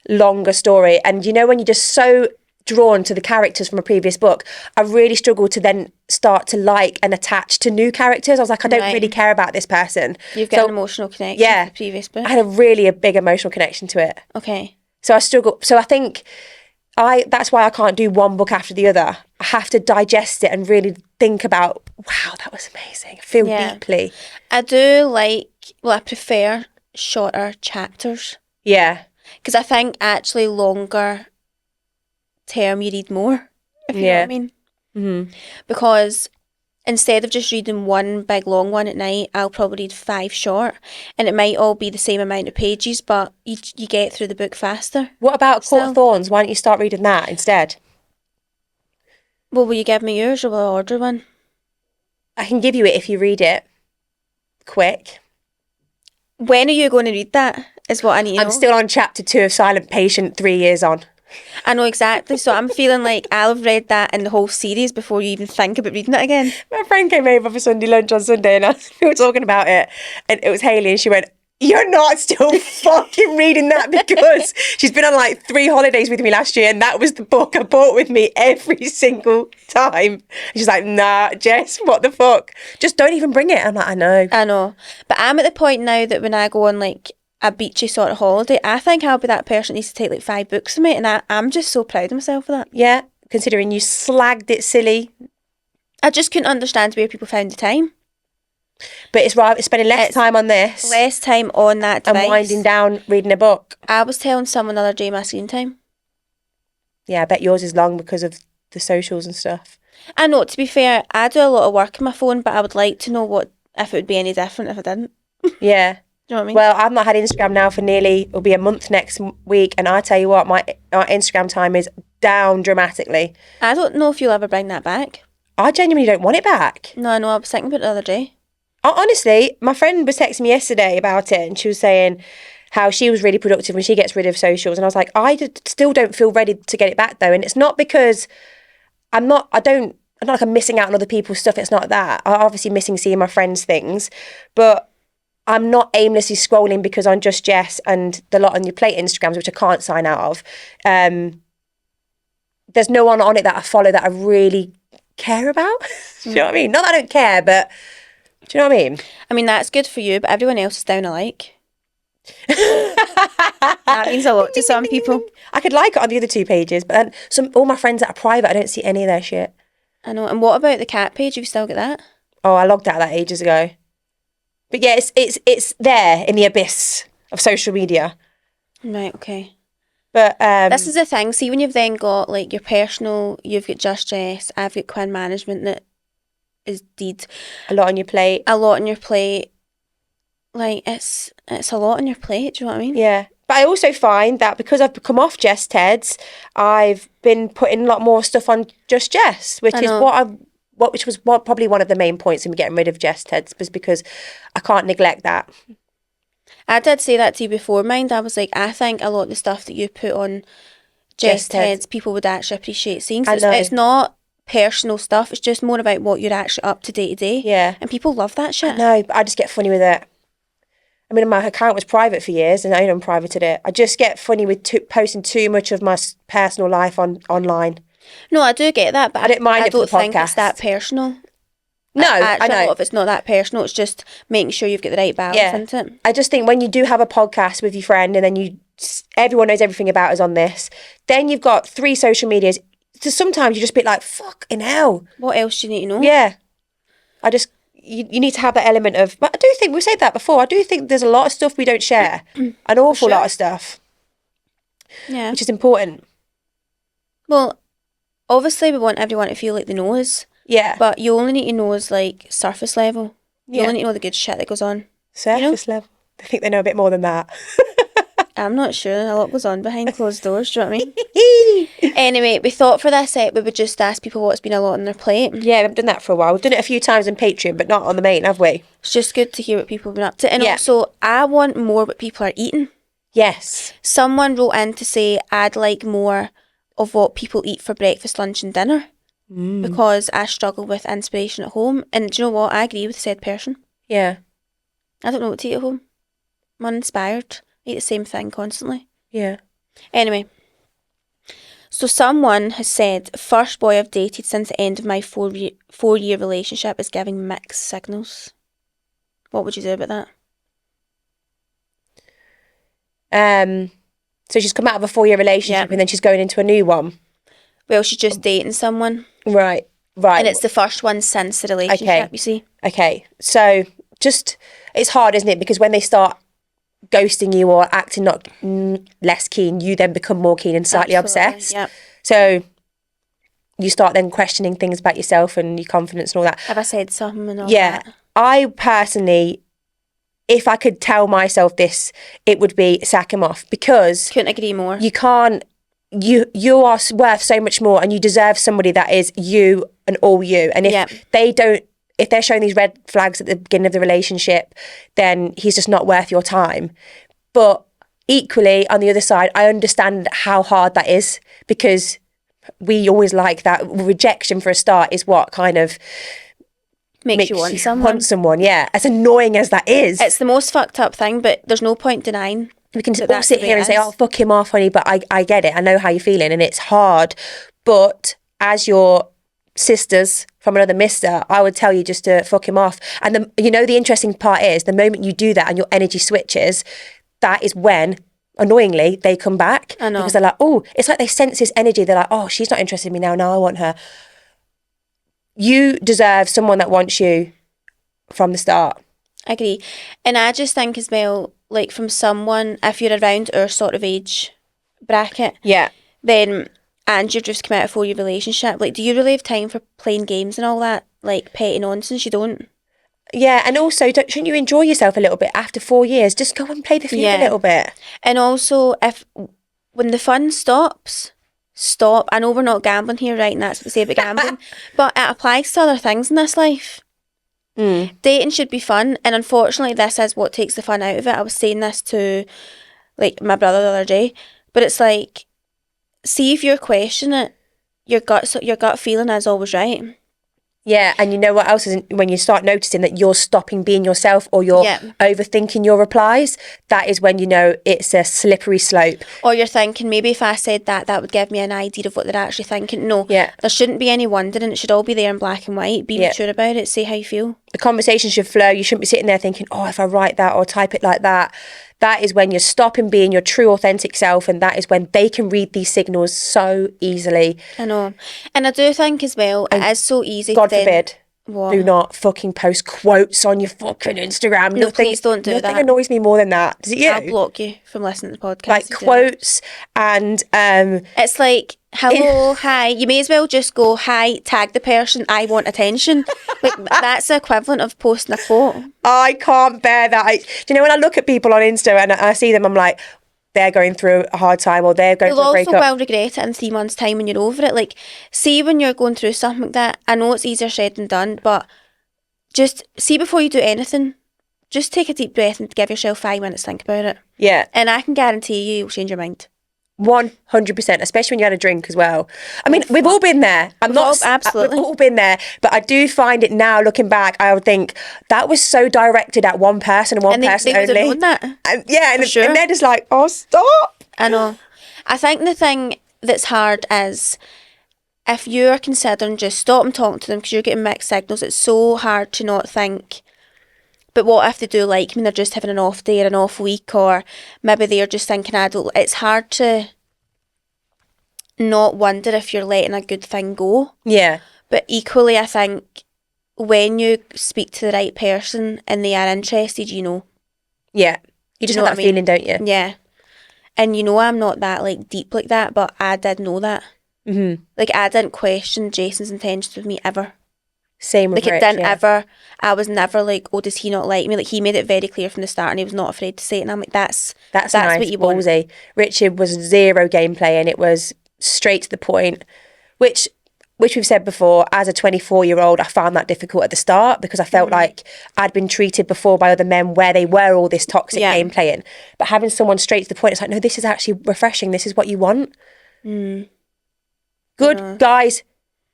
longer story. And you know when you're just so drawn to the characters from a previous book, I really struggled to then start to like and attach to new characters. I was like, I don't really care about this person. You've got an emotional connection to the previous book. I had a big emotional connection to it. Okay. So I struggle. So I think that's why I can't do one book after the other. I have to digest it and really think about, wow, that was amazing. Feel deeply. I do I prefer shorter chapters. Yeah. Because I think actually longer term you read more, if you know what I mean. Mm-hmm. Because instead of just reading one big long one at night, I'll probably read 5 short, and it might all be the same amount of pages, but you get through the book faster. What about Court of Thorns? Why don't you start reading that instead? Well, will you give me yours or will I order one? I can give you it if you read it quick. When are you going to read that? Is what I need to know. I'm still on chapter 2 of Silent Patient, 3 years on. I know exactly. So I'm feeling like I'll have read that in the whole series before you even think about reading it again. My friend came over for Sunday lunch on Sunday and we were talking about it, and it was Hayley, and she went, "You're not still fucking reading that," because she's been on like 3 holidays with me last year, and that was the book I bought with me every single time. And she's like, "Nah, Jess, what the fuck? Just don't even bring it." I'm like, I know. I know. But I'm at the point now that when I go on like a beachy sort of holiday, I think I'll be that person that needs to take like 5 books with me, and I'm just so proud of myself for that. Yeah, considering you slagged it silly. I just couldn't understand where people found the time. But it's right, spending less time on this. Less time on that device. And winding down reading a book. I was telling someone the other day my screen time. Yeah, I bet yours is long because of the socials and stuff. I know, to be fair, I do a lot of work on my phone, but I would like to know if it would be any different if I didn't. Yeah. Do you know what I mean? Well, I've not had Instagram now for it'll be a month next week, and I tell you what, my Instagram time is down dramatically. I don't know if you'll ever bring that back. I genuinely don't want it back. No, I know, I was thinking about it the other day. Honestly, my friend was texting me yesterday about it, and she was saying how she was really productive when she gets rid of socials, and I was like, still don't feel ready to get it back though, and it's not because I'm not like I'm missing out on other people's stuff. It's not that. I'm obviously missing seeing my friends' things, but I'm not aimlessly scrolling because I'm just Jess and the lot on your plate Instagrams, which I can't sign out of. There's no one on it that I follow that I really care about. Do you know what I mean? Not that I don't care, but do you know what I mean? I mean, that's good for you, but everyone else is down a like. That means a lot to some people. I could like it on the other 2 pages, but then all my friends that are private, I don't see any of their shit. I know. And what about the cat page? Have you still got that? Oh, I logged out of that ages ago. But yeah, it's there in the abyss of social media. Right, okay. But this is the thing. See, when you've then got like your personal, you've got Just Jess, I've got Quinn Management that is deed. A lot on your plate. A lot on your plate. Like, it's a lot on your plate, do you know what I mean? Yeah. But I also find that because I've come off Jess Ted's, I've been putting a lot more stuff on Just Jess, which was probably one of the main points in getting rid of Jess Ted's, was because I can't neglect that. I did say that to you before, mind. I was like, I think a lot of the stuff that you put on Jess Ted's, people would actually appreciate seeing. So it's not personal stuff, it's just more about what you're actually up to day to day. Yeah. And people love that shit. No, but I just get funny with it. I mean, my account was private for years, and I unprivated it. I just get funny with posting too much of my personal life online. No, I do get that, but I don't mind it for the don't think it's podcast. that personal. No, I know. A lot of it's not that personal. It's just making sure you've got the right balance, isn't it? I just think when you do have a podcast with your friend, and then everyone knows everything about us on this, then you've got 3 social medias. So sometimes you just be like, fucking hell. What else do you need to know? Yeah. You need to have that element of, but I do think, we've said that before, I do think there's a lot of stuff we don't share. An awful lot of stuff. Yeah. Which is important. Well, obviously we want everyone to feel like they know us. Yeah. But you only need to know us like surface level. You only need to know the good shit that goes on. Surface level. I think they know a bit more than that. I'm not sure. A lot goes on behind closed doors, do you know what I mean? Anyway, we thought for this we would just ask people what's been a lot on their plate. Yeah, we've done that for a while. We've done it a few times on Patreon, but not on the main, have we? It's just good to hear what people have been up to. And also, I want more what people are eating. Yes. Someone wrote in to say, I'd like more of what people eat for breakfast, lunch and dinner. Because I struggle with inspiration at home. And do you know what? I agree with said person. Yeah. I don't know what to eat at home. I'm uninspired. I eat the same thing constantly. Yeah. Anyway. So someone has said, first boy I've dated since the end of my 4-year relationship is giving mixed signals. What would you do about that? So she's come out of a 4-year relationship and then she's going into a new one. Well, she's just dating someone. Right. And it's the first one since the relationship, you see. Okay. So it's hard, isn't it? Because when they start ghosting you or acting not less keen, you then become more keen and slightly obsessed. Yep. So you start then questioning things about yourself and your confidence and all that. Have I said something and all that? Yeah. I personally, if I could tell myself this, it would be sack him off, because couldn't agree more. You can't. You are worth so much more, and you deserve somebody that is you and all you. And if if they're showing these red flags at the beginning of the relationship, then he's just not worth your time. But equally, on the other side, I understand how hard that is, because we always like that rejection for a start is what kind of Makes you want someone. Yeah, as annoying as that is. It's the most fucked up thing, but there's no point denying. We can that all sit here and say, oh, fuck him off, honey, but I get it. I know how you're feeling, and it's hard. But as your sisters from another mister, I would tell you just to fuck him off. And the interesting part is, the moment you do that and your energy switches, that is when, annoyingly, they come back. I know. Because they're like, oh, it's like they sense this energy. They're like, oh, she's not interested in me now. Now I want her. You deserve someone that wants you from the start. I agree. And I just think as well, like, from someone, if you're around our sort of age bracket, yeah, then, and you've just come out of a 4-year relationship, like, do you really have time for playing games and all that? Like, petty nonsense? You don't. Yeah, and also, shouldn't you enjoy yourself a little bit after 4 years? Just go and play the field a little bit. And also, when the fun stops, stop. I know we're not gambling here, right? And that's what they say about gambling. But it applies to other things in this life. Dating should be fun, and unfortunately this is what takes the fun out of it. I was saying this to, like, my brother the other day, but it's like, see if you're questioning it, your gut feeling is always right. Yeah, and you know what else is, when you start noticing that you're stopping being yourself, or you're overthinking your replies, that is when you know it's a slippery slope. Or you're thinking, maybe if I said that would give me an idea of what they're actually thinking. No, there shouldn't be any wondering. It should all be there in black and white. Be mature about it. Say how you feel. The conversation should flow. You shouldn't be sitting there thinking, oh, if I write that or type it like that. That is when you're stopping being your true authentic self, and that is when they can read these signals so easily. I know. And I do think as well, it is so easy. God forbid. What? Do not fucking post quotes on your fucking Instagram. No, please don't do that. Nothing annoys me more than that. Does it you? I'll block you from listening to the podcast. Like quotes and... It's like, hello, hi. You may as well just go, hi, tag the person, I want attention. Like, that's the equivalent of posting a quote. I can't bear that. Do you know, when I look at people on Insta and I see them, I'm like, they're going through a hard time, or they're going through a breakup. You'll also well regret it in 3 months' time when you're over it. Like, see, when you're going through something like that, I know it's easier said than done, but just see before you do anything. Just take a deep breath and give yourself 5 minutes to think about it. Yeah. And I can guarantee you'll change your mind. 100%, especially when you had a drink as well. I mean, we've all been there. Absolutely. We've all been there, but I do find it now, looking back, I would think that was so directed at one person and one person they only. would have known that. And they're just like, oh, stop. I know. I think the thing that's hard is, if you're considering just stop and talking to them because you're getting mixed signals, it's so hard to not think, but what if they do like me and they're just having an off day or an off week, or maybe they're just thinking adult. It's hard to not wonder if you're letting a good thing go. Yeah. But equally, I think when you speak to the right person and they are interested, you know. Yeah. You just have that feeling, don't you? Yeah. And you know, I'm not that like deep like that, but I did know that. Mm-hmm. Like, I didn't question Jason's intentions with me ever. Same with Rich, it didn't ever. I was never like, oh, does he not like me? Like, he made it very clear from the start, and he was not afraid to say it. And I'm like, that's nice, what you want. Ballsy. Richard was zero gameplay, and it was straight to the point, which we've said before. As a 24-year-old, I found that difficult at the start, because I felt like I'd been treated before by other men where they were all this toxic game playing. But having someone straight to the point, it's like, no, this is actually refreshing. This is what you want. Good guys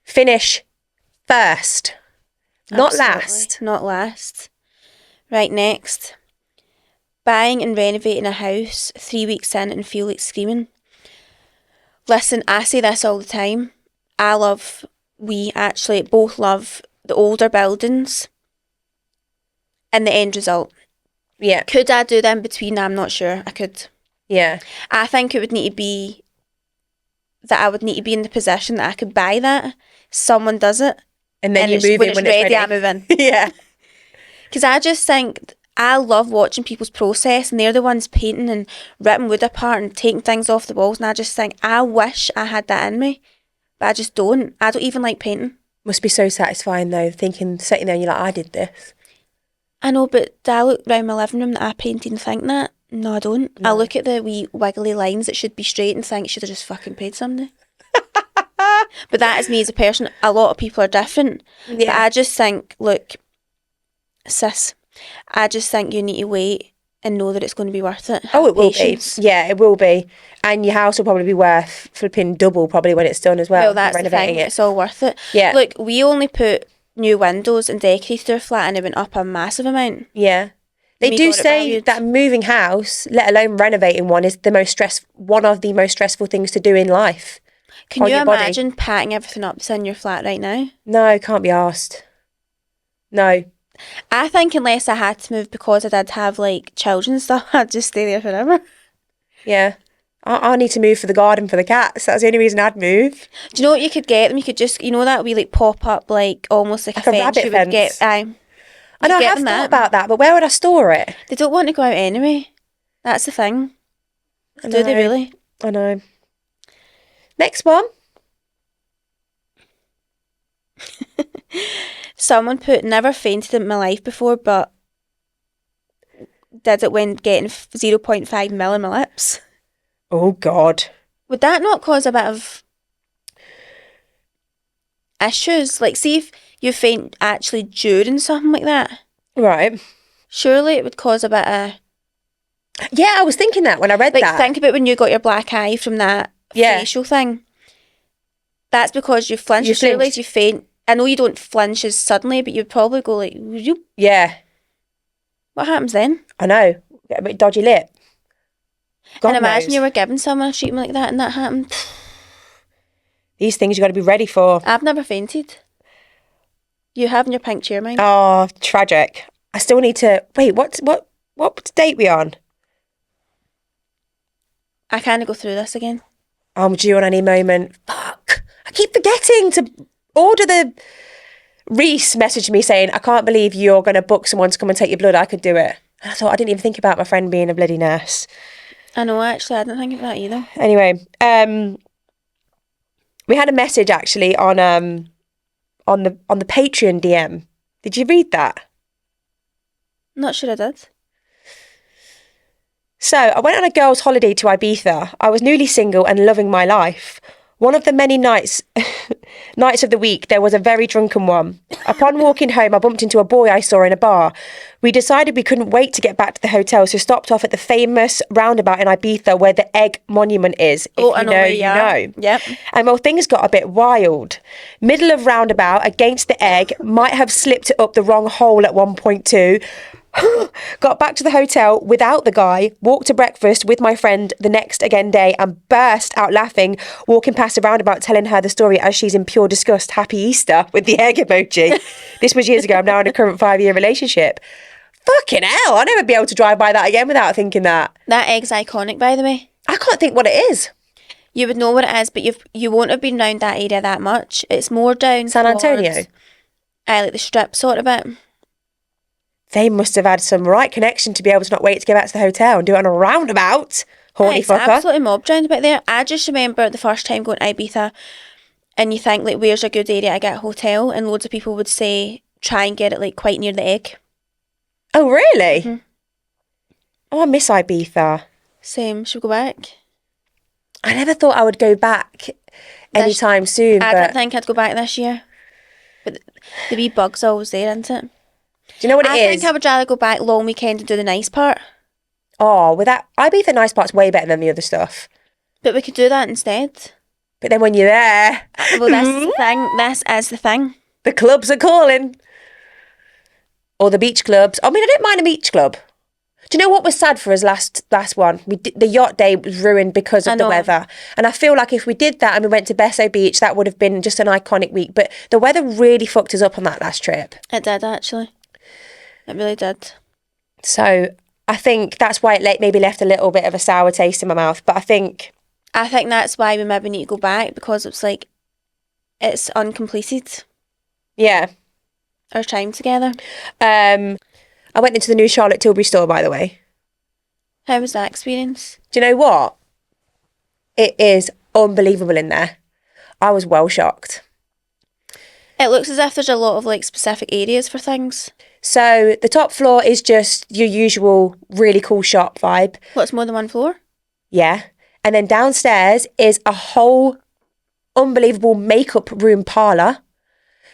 finish first, not last. Not last. Right, next. Buying and renovating a house 3 weeks in and feel like screaming. Listen, I say this all the time. We actually both love the older buildings and the end result. Yeah. Could I do them between? I'm not sure. I could. Yeah. I think it would need to be that I would need to be in the position that I could buy that. Someone does it. And then you move in when it's ready. I move in. Yeah. Because I just think, I love watching people's process, and they're the ones painting and ripping wood apart and taking things off the walls, and I just think, I wish I had that in me, but I just don't. I don't even like painting. Must be so satisfying though, sitting there and you're like, I did this. I know, but do I look around my living room that I painted and think that? No, I don't. No. I look at the wee wiggly lines that should be straight and think, should have just fucking paid somebody. But that is me as a person. A lot of people are different. Yeah. But I just think, look, sis, I just think you need to wait and know that it's going to be worth it. Oh, Have it will patience. be. Yeah, it will be. And your house will probably be worth flipping double probably when it's done as well. Well, that's the renovating thing. it. It's all worth it. Yeah. Look, we only put new windows and decorated our flat, and it went up a massive amount. Yeah. They We do got it say valued. that moving house, let alone renovating one, is one of the most stressful things to do in life. Can on you your body. imagine packing everything up that's in your flat right now? No, can't be asked. No. I think unless I had to move because I did have like children and stuff, I'd just stay there forever. Yeah. I need to move for the garden for the cats. That's the only reason I'd move. Do you know what you could get them? You could just, you know, that we like pop up like almost like Like a a fence rabbit you would get. fence. Aye. I know, I get have them thought that. about that, but where would I store it? They don't want to go out anyway. That's the thing. I Do they know. really? I know. Next one. Someone put, never fainted in my life before, but did it when getting 0.5 mil in my lips. Oh, God. Would that not cause a bit of issues? Like, see if you faint actually during something like that. Right. Surely it would cause a bit of... Yeah, I was thinking that when I read Like, that. think about when you got your black eye from that Yeah. facial thing. That's because you flinched. You You realise flinched. you faint. I know you don't flinch as suddenly, but you'd probably go like, "Whoop." Yeah, What happens then? I know. Get a bit dodgy lip. God And imagine knows. you were giving someone a treatment like that and that happened. These things you got to be ready for. I've never fainted. You have in your pink chair, mind. Oh, tragic. I still need to... Wait, what date we on? I can't go through this again. I'm due on any moment. Fuck. I keep forgetting to order the... Reese messaged me saying, I can't believe you're going to book someone to come and take your blood. I could do it. And I thought, I didn't even think about my friend being a bloody nurse. I know, actually, I didn't think of that either. Anyway, we had a message actually on the Patreon DM. Did you read that? Not sure I did. So, I went on a girls' holiday to Ibiza. I was newly single and loving my life. One of the many nights of the week, there was a very drunken one. Upon walking home, I bumped into a boy I saw in a bar. We decided we couldn't wait to get back to the hotel, so stopped off at the famous roundabout in Ibiza where the Egg Monument is. If I you know know, where you you are. know. Yep. And well, things got a bit wild. Middle of roundabout, against the Egg, might have slipped it up the wrong hole at 1.2. Got back to the hotel without the guy, walked to breakfast with my friend the next again day and burst out laughing, walking past a roundabout telling her the story as she's in pure disgust. Happy Easter with the egg emoji. This was years ago. I'm now in a current 5-year relationship. Fucking hell, I'll never be able to drive by that again without thinking that. That egg's iconic, by the way. I can't think what it is. You would know what it is, but you won't have been round that area that much. It's more down San Antonio? towards, like the strip sort of bit. They must have had some right connection to be able to not wait to get back to the hotel and do it on a roundabout. Horny It's fucker. absolutely mobbed round about there. I just remember the first time going to Ibiza and you think, like, where's a good area to get a hotel? And loads of people would say, try and get it, like, quite near the Egg. Oh, really? Mm-hmm. Oh, I miss Ibiza. Same. Should we go back? I never thought I would go back anytime soon, I but didn't think I'd go back this year. But the wee bug's always there, isn't it? do you know what I it is? think I would rather go back long weekend and do the nice part. Oh, with that, Ibiza nice part's way better than the other stuff. But we could do that instead. But then when you're there, Well, this is the thing. This is the thing. the clubs are calling. Or the beach clubs. I mean, I don't mind a beach club. Do you know what was sad for us last one? The yacht day was ruined because I of the know. weather. And I feel like if we did that and we went to Besso Beach, that would have been just an iconic week. But the weather really fucked us up on that last trip. It did, actually. It really did. So I think that's why it maybe left a little bit of a sour taste in my mouth. But I think that's why we maybe need to go back, because it's like, it's uncompleted, yeah. our time together. I went into the new Charlotte Tilbury store, by the way. How was that experience? Do you know what? It is unbelievable in there. I was well shocked. It looks as if there's a lot of like specific areas for things. So the top floor is just your usual really cool shop vibe. What's more than one floor? Yeah. And then downstairs is a whole unbelievable makeup room parlour.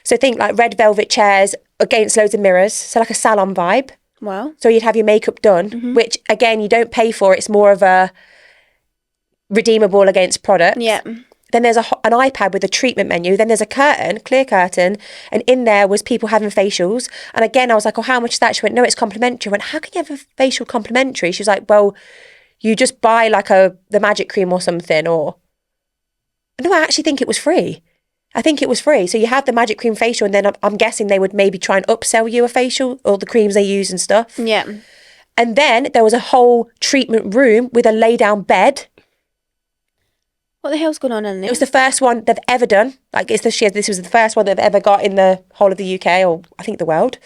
So think like red velvet chairs against loads of mirrors. So like a salon vibe. Wow. So you'd have your makeup done, which again, you don't pay for. It's more of a redeemable against products. Yeah. Then there's an iPad with a treatment menu. Then there's a curtain, clear curtain. And in there was people having facials. And again, I was like, oh, how much is that? She went, no, it's complimentary. I went, how can you have a facial complimentary? She was like, well, you just buy like the magic cream or something. Or no, I actually think it was free. I think it was free. So you have the magic cream facial, and then I'm guessing they would maybe try and upsell you a facial, or the creams they use and stuff. Yeah. And then there was a whole treatment room with a lay down bed. What the hell's going on in there? It was the first one they've ever done. Like this was the first one they've ever got in the whole of the UK, or I think the world.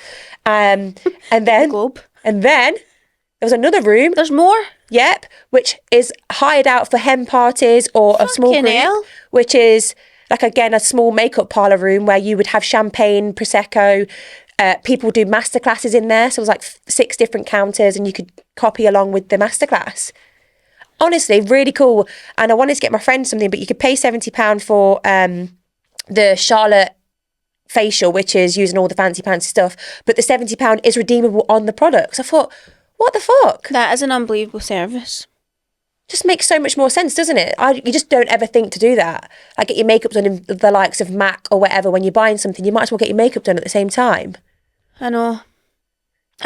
And then the globe. And then there was another room. There's more? Yep, which is hired out for hen parties or a small Fucking group, hell. which is like, again, a small makeup parlour room where you would have champagne, Prosecco. People do masterclasses in there. So it was like 6 different counters, and you could copy along with the masterclass. Honestly, really cool. And I wanted to get my friend something, but you could pay £70 for the Charlotte facial, which is using all the fancy stuff. But the £70 is redeemable on the products. I thought, what the fuck? That is an unbelievable service. Just makes so much more sense, doesn't it? You just don't ever think to do that. Like, get your makeup done in the likes of MAC or whatever. When you're buying something, you might as well get your makeup done at the same time. I know.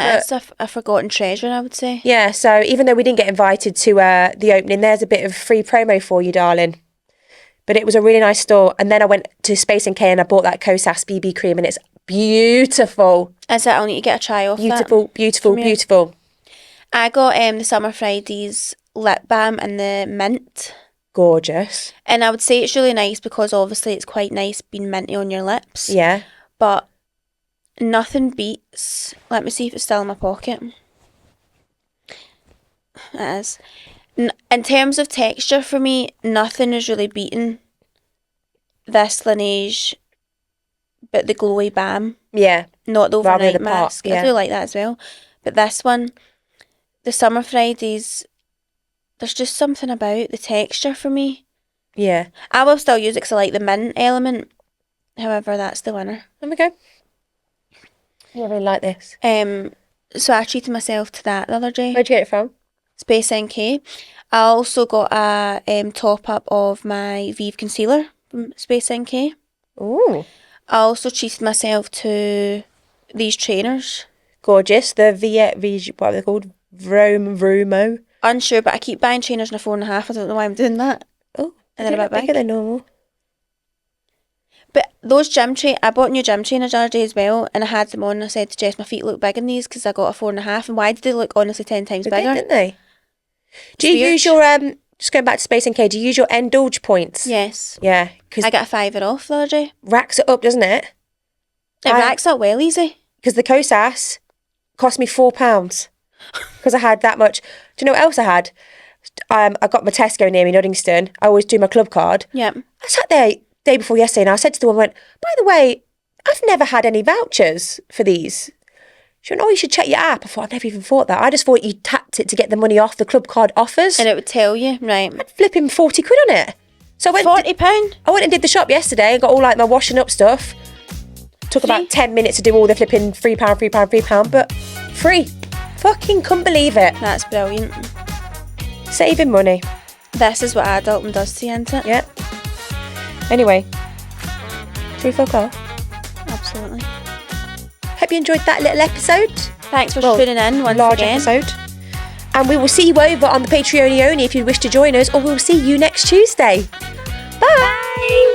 It's a forgotten treasure, I would say. Yeah, so even though we didn't get invited to the opening, there's a bit of free promo for you, darling. But it was a really nice store. And then I went to Space & K and I bought that Kosas BB cream, and it's beautiful. Is it? I'll need to get a try off Beautiful, that. beautiful. I got the Summer Fridays lip balm in the mint. Gorgeous. And I would say it's really nice because obviously it's quite nice being minty on your lips. Yeah. But nothing beats... Let me see if it's still in my pocket. It is. In terms of texture for me, nothing is really beating this Laneige, but the glowy balm. Yeah. Not the Rather overnight the pot, mask. yeah. I do like that as well. But this one, the Summer Fridays, there's just something about the texture for me. Yeah. I will still use it because I like the mint element. However, that's the winner. There we go. I really like this. So I treated myself to that the other day. Where'd you get it from? Space NK. I also got a top up of my Vive concealer from Space NK. Ooh. I also treated myself to these trainers. Gorgeous. The what are they called? Vromo. Unsure, but I keep buying trainers in a 4.5. I don't know why I'm doing that. Oh, And they're a bit bigger big. than normal. But those I bought new gym trainers the other day as well, and I had them on, and I said to Jess, my feet look big in these because I got a 4.5. And why did they look honestly 10 times They bigger? did, didn't they? Do It's you weird. use your just going back to Space NK, do you use your Indulge points? Yes. Yeah, because I got a £5 off the other day. racks it up, doesn't it? It racks up well easy. Because the Kosas cost me £4 because I had that much. Do you know what else I had? I got my Tesco near me in Uddingston. I always do my club card. Yep. I sat there day before yesterday, and I said to the woman, by the way, I've never had any vouchers for these. She went, oh, you should check your app. I thought, I've never even thought that. I just thought you tapped it to get the money off the club card offers. And it would tell you, right. I'd flipping 40 quid on it. So I went, £40? I went and did the shop yesterday and got all like my washing up stuff. Took about 10 minutes to do all the flipping £3, but free. Fucking couldn't believe it. That's brilliant. Saving money. This is what adulting does to you, isn't it? Yeah. Anyway, should we fuck off? Absolutely. Hope you enjoyed that little episode. Thanks for tuning in once large again. episode. And we will see you over on the Patreon only if you wish to join us, or we'll see you next Tuesday. Bye.